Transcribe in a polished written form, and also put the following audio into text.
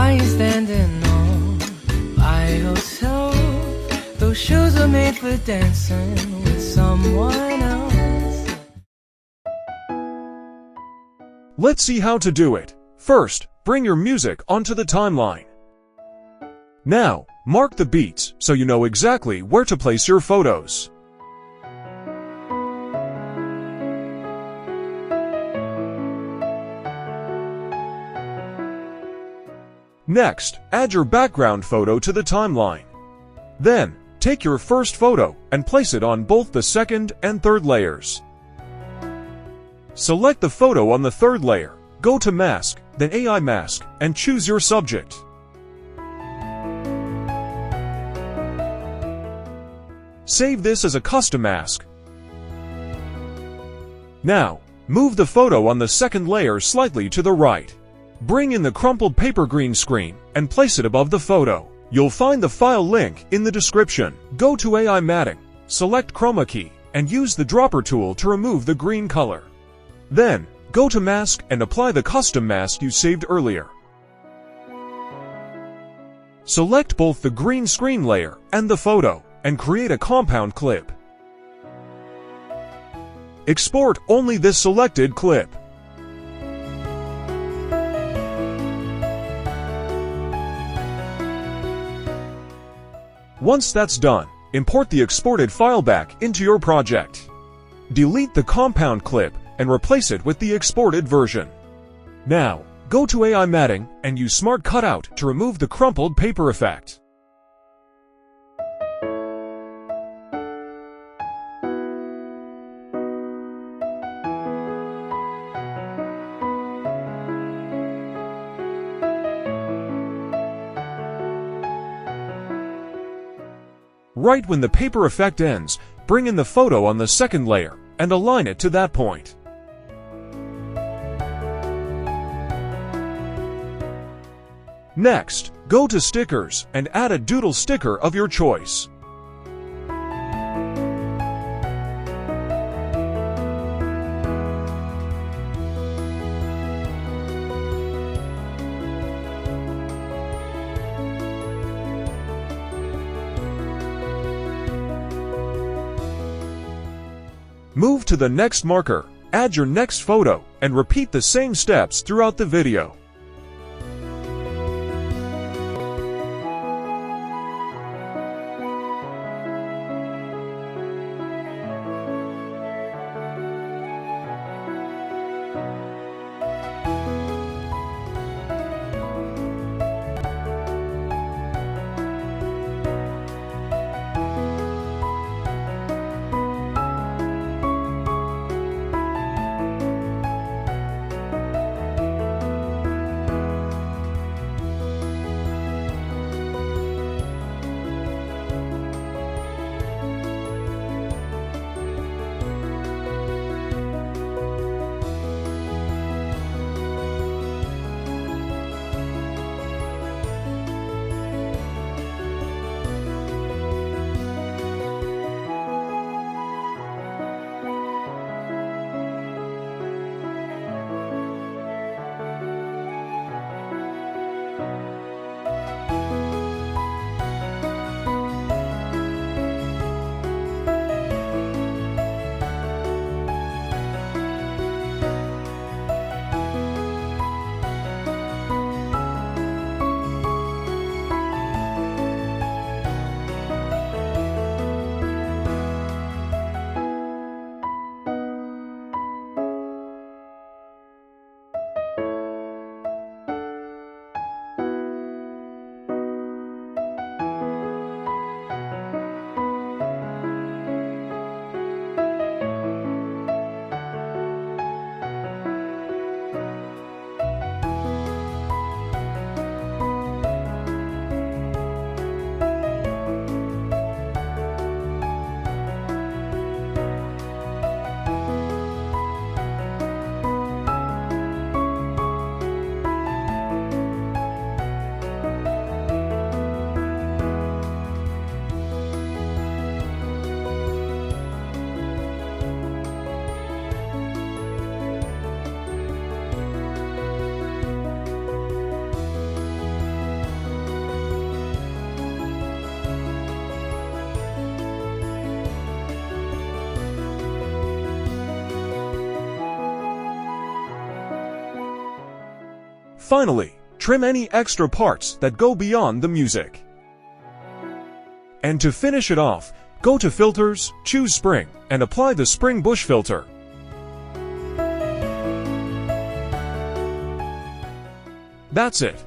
Why you standing all by yourself? Those shoes are made for dancing with someone else. Let's see how to do it. First, bring your music onto the timeline. Now, mark the beats so you know exactly where to place your photos. Next, add your background photo to the timeline. Then, take your first photo and place it on both the second and third layers. Select the photo on the third layer, go to Mask, then AI Mask, and choose your subject. Save this as a custom mask. Now, move the photo on the second layer slightly to the right. Bring in the crumpled paper green screen and place it above the photo. You'll find the file link in the description. Go to AI Matting, select Chroma key, and use the dropper tool to remove the green color. Then, go to Mask and apply the custom mask you saved earlier. Select both the green screen layer and the photo, and create a compound clip. Export only this selected clip. Once that's done, import the exported file back into your project. Delete the compound clip and replace it with the exported version. Now, go to AI Matting and use Smart Cutout to remove the crumpled paper effect. Right when the paper effect ends, bring in the photo on the second layer and align it to that point. Next, go to Stickers and add a doodle sticker of your choice. Move to the next marker, add your next photo, and repeat the same steps throughout the video. Finally, trim any extra parts that go beyond the music. And to finish it off, go to Filters, choose Spring, and apply the Spring Bush filter. That's it.